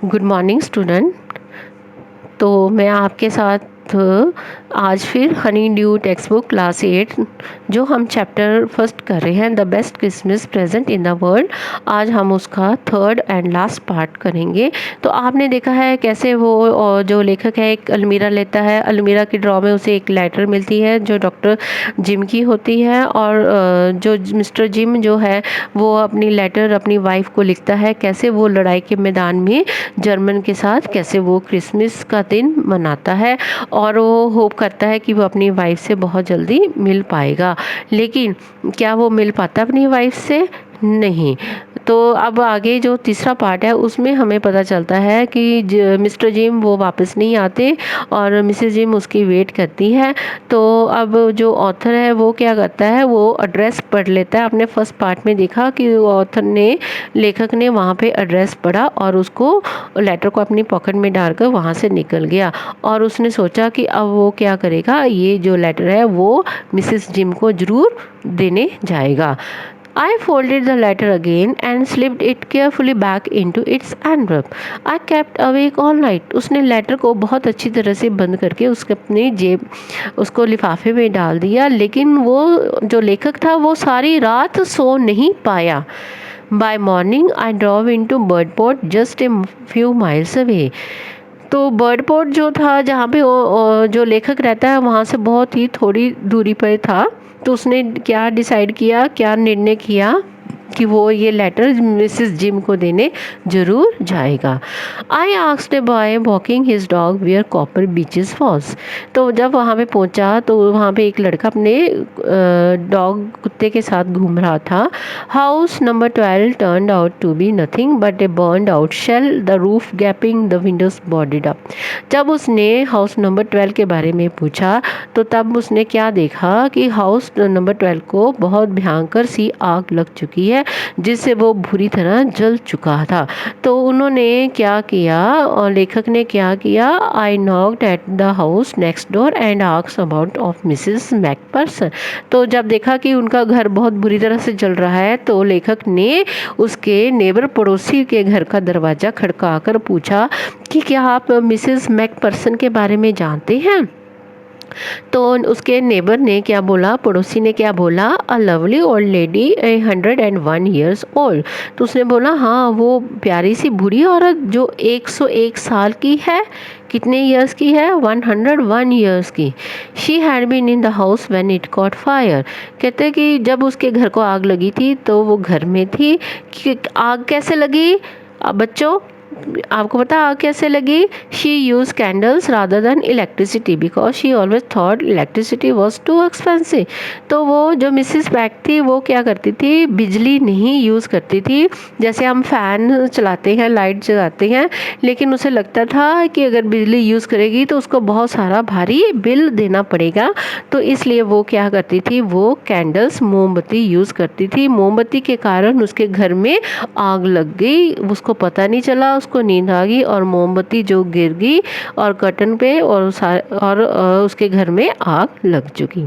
Good morning student. तो मैं आपके साथ आज फिर Honey due text book class 8 जो हम चैप्टर फर्स्ट कर रहे हैं, the best Christmas present in the world. आज हम उसका थर्ड एंड लास्ट पार्ट करेंगे। तो आपने देखा है कैसे वो जो लेखक है एक अलमीरा लेता है, अलमीरा की ड्रॉ में उसे एक लेटर मिलती है जो डॉक्टर जिम की होती है, और जो मिस्टर जिम जो है वो अपनी लेटर अपनी वाइफ को लिखता है, कैसे वो लड़ाई के मैदान में जर्मन के साथ कैसे वो क्रिसमस का दिन मनाता है, और वो होप करता है कि वो अपनी वाइफ से बहुत जल्दी मिल पाएगा। लेकिन क्या वो मिल पाता अपनी वाइफ से? नहीं। तो अब आगे जो तीसरा पार्ट है उसमें हमें पता चलता है कि मिस्टर जिम वो वापस नहीं आते और मिसेस जिम उसकी वेट करती है। तो अब जो ऑथर है वो क्या करता है, वो एड्रेस पढ़ लेता है। आपने फर्स्ट पार्ट में देखा कि ऑथर ने लेखक ने वहाँ पे एड्रेस पढ़ा और उसको लेटर को अपनी पॉकेट में डालकर वहाँ से निकल गया, और उसने सोचा कि अब वो क्या करेगा, ये जो लेटर है वो मिसेस जिम को ज़रूर देने जाएगा। I folded the letter again and slipped it carefully back into its envelope. I kept awake all night. उसने लेटर को बहुत अच्छी तरह से बंद करके उसके अपनी जेब उसको लिफाफे में डाल दिया, लेकिन वो जो लेखक था वो सारी रात सो नहीं पाया। By morning, I drove into Birdport just a few miles away. तो बर्डपोर्ट जो था जहाँ पे वो जो लेखक रहता है वहाँ से बहुत ही थोड़ी दूरी पर था। तो उसने क्या डिसाइड किया, क्या निर्णय किया कि वो ये लेटर मिसेस जिम को देने ज़रूर जाएगा। I asked a boy walking his dog where Copper Beeches was. तो जब वहाँ पे पहुँचा तो वहाँ पे एक लड़का अपने डॉग कुत्ते के साथ घूम रहा था। House number 12 turned out to be nothing but a burned out shell, the roof gaping, the windows boarded up. जब उसने हाउस नंबर 12 के बारे में पूछा तो तब उसने क्या देखा कि हाउस नंबर 12 को बहुत भयंकर सी आग लग चुकी है, जिससे वो बुरी तरह जल चुका था। तो उन्होंने क्या किया, और लेखक ने क्या किया, I knocked at the house next door and asked about of Mrs McPherson. तो जब देखा कि उनका घर बहुत बुरी तरह से जल रहा है तो लेखक ने उसके नेबर पड़ोसी के घर का दरवाज़ा खड़काकर पूछा कि क्या आप मिसेस मैकपर्सन के बारे में जानते हैं? तो उसके नेबर ने क्या बोला, पड़ोसी ने क्या बोला, a lovely old lady 101 years old. तो उसने बोला हाँ, वो प्यारी सी बूढ़ी औरत जो 101 साल की है। कितने ईयर्स की है? 101 ईयर्स की। She had been in the house when it caught fire. कहते कि जब उसके घर को आग लगी थी तो वो घर में थी। कि आग कैसे लगी? अब बच्चों आपको पता आग कैसे लगी? She use candles rather than electricity because she always thought electricity was too expensive. तो वो जो मिसिस बैक थी वो क्या करती थी, बिजली नहीं यूज़ करती थी। जैसे हम फ़ैन चलाते हैं, लाइट जलाते हैं, लेकिन उसे लगता था कि अगर बिजली यूज़ करेगी तो उसको बहुत सारा भारी बिल देना पड़ेगा। तो इसलिए वो क्या करती थी, वो कैंडल्स मोमबत्ती यूज़ करती थी। मोमबत्ती के कारण उसके घर में आग लग गई, उसको पता नहीं चला, उसको नींद आ गई और मोमबत्ती जो गिर गई और कर्टन पे और उसके घर में आग लग चुकी।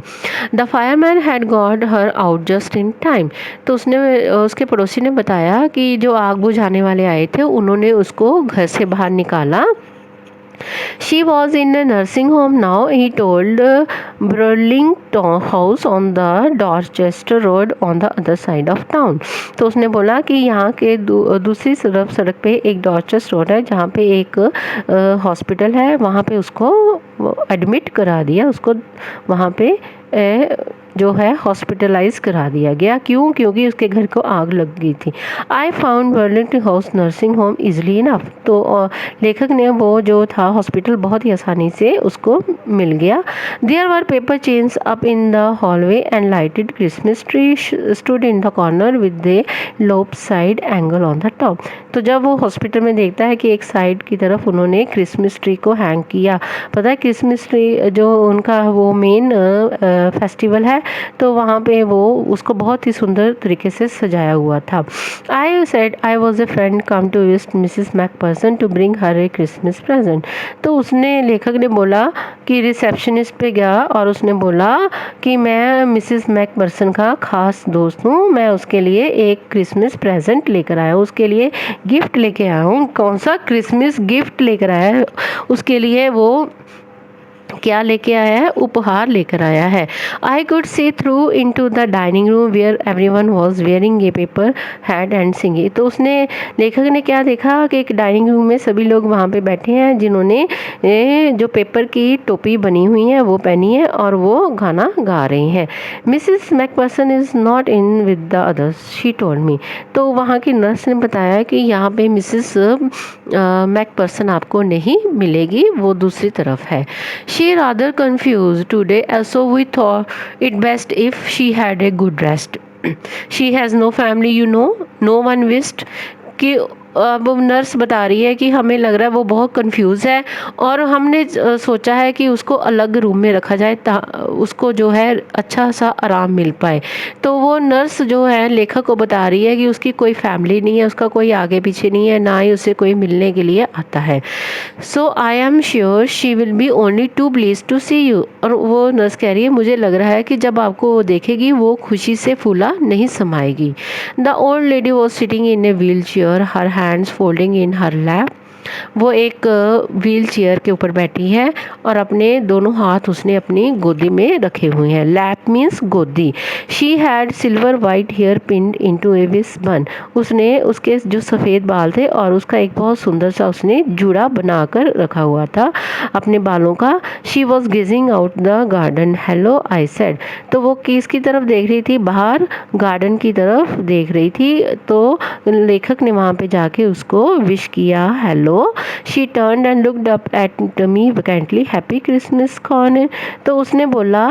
The fireman had got her out just in time. तो उसके पड़ोसी ने बताया कि जो आग बुझाने वाले आए थे उन्होंने उसको घर से बाहर निकाला। She was in a nursing home now, he told Burlington House on the Dorchester Road on the other side of town. तो उसने बोला कि यहाँ के दूसरी तरफ सड़क पे एक डॉर्चेस्टर रोड है जहाँ पे एक हॉस्पिटल है, वहाँ पे उसको एडमिट करा दिया, उसको वहाँ पे जो है हॉस्पिटलाइज करा दिया गया। क्यों? क्योंकि उसके घर को आग लग गई थी। I found Burlington house nursing home easily enough. तो लेखक ने वो जो था हॉस्पिटल बहुत ही आसानी से उसको मिल गया। There were paper chains up in the hallway and lighted Christmas tree stood in the corner with the lopsided angel on the top. तो जब वो हॉस्पिटल में देखता है कि एक साइड की तरफ उन्होंने क्रिसमस ट्री को हैंग किया। पता है क्रिसमस ट्री जो उनका वो मेन फेस्टिवल है तो वहाँ पे वो उसको बहुत ही सुंदर तरीके से सजाया हुआ था। I said I was a friend come to visit Mrs McPherson to bring her a Christmas present. तो उसने लेखक ने बोला कि रिसेप्शनिस्ट पे गया और उसने बोला कि मैं मिसिस मैकपर्सन का ख़ास दोस्त हूँ, मैं उसके लिए एक क्रिसमस प्रेजेंट लेकर आया हूँ, उसके लिए गिफ्ट लेके आया हूँ। कौन सा क्रिसमस गिफ्ट लेकर आया है उसके लिए, वो क्या लेके आया है, उपहार लेकर आया है। I could see through into the dining room where everyone was wearing a paper hat and singing. तो उसने लेखक ने क्या देखा कि एक डाइनिंग रूम में सभी लोग वहाँ पे बैठे हैं जिन्होंने जो पेपर की टोपी बनी हुई है वो पहनी है और वो गाना गा रहे हैं। Mrs McPherson is not in with the others she told me. तो वहाँ की नर्स ने बताया कि यहाँ पे मिसिस मैकपर्सन आपको नहीं मिलेगी, वो दूसरी तरफ है। She rather confused today, so we thought it best if she had a good rest. She has no family, you know, no one wished कि अब नर्स बता रही है कि हमें लग रहा है वो बहुत कंफ्यूज है और हमने सोचा है कि उसको अलग रूम में रखा जाए उसको जो है अच्छा सा आराम मिल पाए। तो वो नर्स जो है लेखक को बता रही है कि उसकी कोई फैमिली नहीं है, उसका कोई आगे पीछे नहीं है, ना ही उसे कोई मिलने के लिए आता है। So I am sure she will be only too pleased to see you. और वो नर्स कह रही है मुझे लग रहा है कि जब आपको वो देखेगी वो खुशी से फूला नहीं समाएगी। The old lady was sitting in a wheel chair, her hands folding in her lap. वो एक व्हील चेयर के ऊपर बैठी है और अपने दोनों हाथ उसने अपनी गोदी में रखे हुए हैं। लैप मीन्स गोदी। She had silver white hair pinned into a wispy bun. उसने उसके जो सफ़ेद बाल थे और उसका एक बहुत सुंदर सा उसने जूड़ा बनाकर रखा हुआ था अपने बालों का। She was gazing out the garden. Hello I said. तो वो किसकी तरफ देख रही थी, बाहर गार्डन की तरफ देख रही थी। तो लेखक ने वहाँ पे जाके उसको विश किया, hello. She turned and looked up at me vacantly, happy Christmas corn. तो उसने बोला,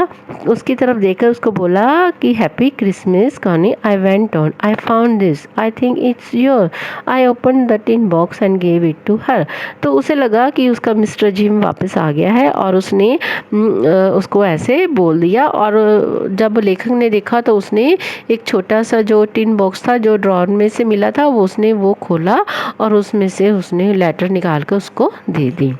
उसकी तरफ देखकर उसको बोला कि happy Christmas corn. I went on, I found this, I think it's your. I open the tin box and gave it to her. तो उसे लगा कि उसका मिस्टर जिम वापस आ गया है और उसने उसको ऐसे बोल दिया। और जब लेखक ने देखा तो उसने एक छोटा सा जो टिन बॉक्स था जो ड्रॉर में से मिला था वो उसने वो खोला और उसमें से उसने लेटर निकाल कर उसको दे दी।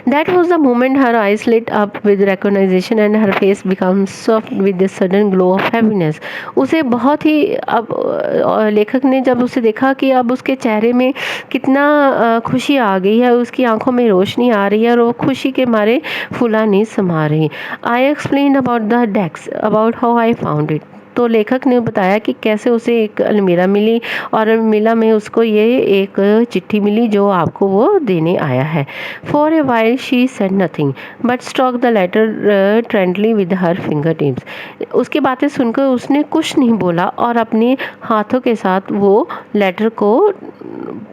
That was the moment her eyes lit up with recognition and her face became soft with a sudden glow of happiness. उसे बहुत ही अब लेखक ने जब उसे देखा कि अब उसके चेहरे में कितना खुशी आ गई है, उसकी आंखों में रोशनी आ रही है और वो खुशी के मारे फूला नहीं समा रही। I explained about the decks, about how I found it. तो लेखक ने बताया कि कैसे उसे एक अलमीरा मिली और अलमीरा में उसको ये एक चिट्ठी मिली जो आपको वो देने आया है। For a while she said nothing but stroke the letter tenderly with her finger tips. उसकी बातें सुनकर उसने कुछ नहीं बोला और अपने हाथों के साथ वो लेटर को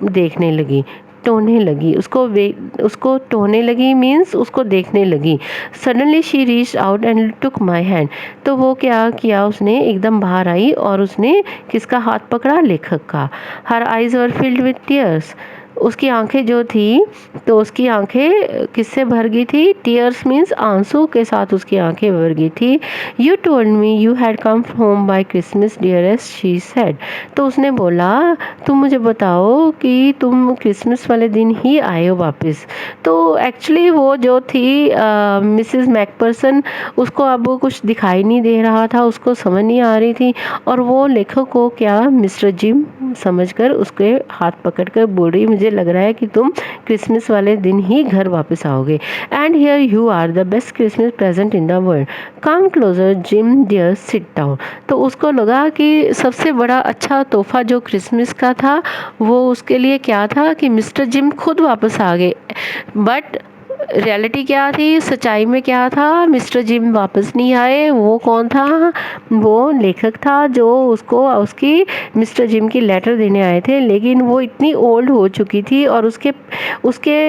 देखने लगी, टोने लगी, उसको टोने लगी मीन्स उसको देखने लगी। Suddenly she reach out and took my hand. तो वो क्या किया, उसने एकदम बाहर आई और उसने किसका हाथ पकड़ा, लेखक का। Her eyes were filled with tears. उसकी आंखें जो थी तो उसकी आंखें किससे भर गई थी, टीयर्स मीन्स आंसू के साथ उसकी आंखें भर गई थी। You told me you had come home by Christmas dearest she said. तो उसने बोला तुम मुझे बताओ कि तुम क्रिसमस वाले दिन ही आए हो वापस। तो एक्चुअली वो जो थी मिसिस मैकपर्सन, उसको अब कुछ दिखाई नहीं दे रहा था, उसको समझ नहीं आ रही थी और वो लेखक को क्या मिस्टर जिम समझकर उसके हाथ पकड़कर बोल रही मुझे लग रहा है कि तुम क्रिसमस वाले दिन ही घर वापस आओगे। And here you are the best Christmas present in the world, come closer Jim dear sit down. तो उसको लगा कि सबसे बड़ा अच्छा तोहफा जो क्रिसमस का था वो उसके लिए क्या था कि मिस्टर जिम खुद वापस आ गए। बट रियलिटी क्या थी, सच्चाई में क्या था, मिस्टर जिम वापस नहीं आए। वो कौन था, वो लेखक था जो उसको उसकी मिस्टर जिम की लेटर देने आए थे, लेकिन वो इतनी ओल्ड हो चुकी थी और उसके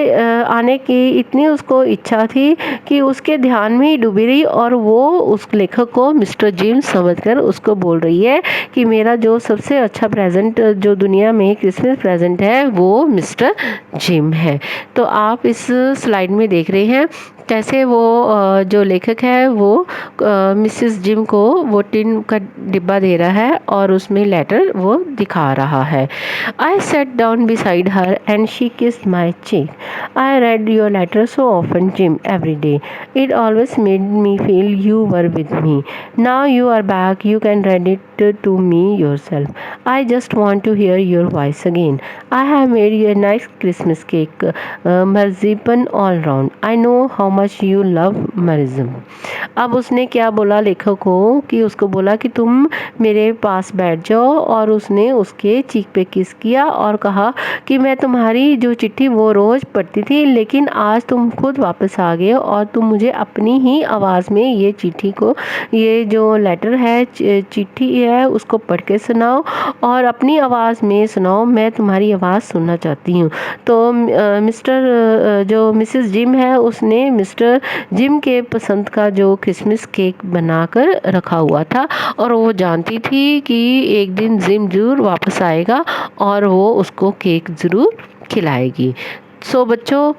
आने की इतनी उसको इच्छा थी कि उसके ध्यान में ही डूबी रही और वो उस लेखक को मिस्टर जिम समझकर उसको बोल रही है कि मेरा जो सबसे अच्छा प्रेजेंट जो दुनिया में क्रिसमस प्रेजेंट है वो मिस्टर जिम है। तो आप इस स्लाइड में देख रहे हैं कैसे वो जो लेखक है वो मिसेस जिम को वो टिन का डिब्बा दे रहा है और उसमें लेटर वो दिखा रहा है। I sat down beside her and she kissed my cheek. I read your letter so often Jim every day. It always made me feel you were with me. Now you are back, you can read it to me yourself. I just want to hear your voice again. I have made you a nice Christmas cake, marzipan all round. I know how much you love marzipan. अब उसने क्या बोला लेखक को कि उसको बोला कि तुम मेरे पास बैठ जाओ, और उसने उसके चीक पे किस किया और कहा कि मैं तुम्हारी जो चिट्ठी वो रोज़ पढ़ती थी, लेकिन आज तुम खुद वापस आ गए और तुम मुझे अपनी ही आवाज़ में ये चिट्ठी को, ये जो लेटर है, चिट्ठी है, उसको पढ़ के सुनाओ और अपनी आवाज़ में सुनाओ। मैं तुम्हारी आवाज़ सुनना चाहती हूँ। तो जो मिसेस जिम है उसने मिस्टर जिम के पसंद का जो क्रिसमस केक बनाकर रखा हुआ था, और वो जानती थी कि एक दिन जिम ज़रूर वापस आएगा और वो उसको केक ज़रूर खिलाएगी। सो बच्चों,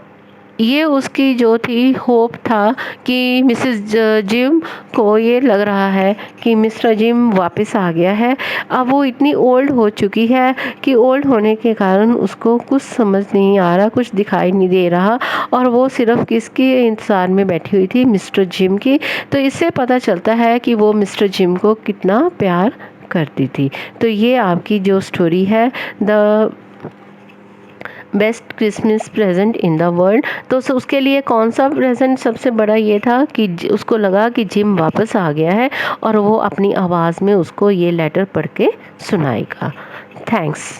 ये उसकी जो थी होप था कि मिसेस जिम को ये लग रहा है कि मिस्टर जिम वापस आ गया है। अब वो इतनी ओल्ड हो चुकी है कि ओल्ड होने के कारण उसको कुछ समझ नहीं आ रहा, कुछ दिखाई नहीं दे रहा, और वो सिर्फ किसके इंतज़ार में बैठी हुई थी, मिस्टर जिम की। तो इससे पता चलता है कि वो मिस्टर जिम को कितना प्यार करती थी। तो ये आपकी जो स्टोरी है, the best Christmas present in the world. तो उसके लिए कौन सा प्रेजेंट सबसे बड़ा ये था कि उसको लगा कि जिम वापस आ गया है और वो अपनी आवाज़ में उसको ये लेटर पढ़ के सुनाएगा। थैंक्स।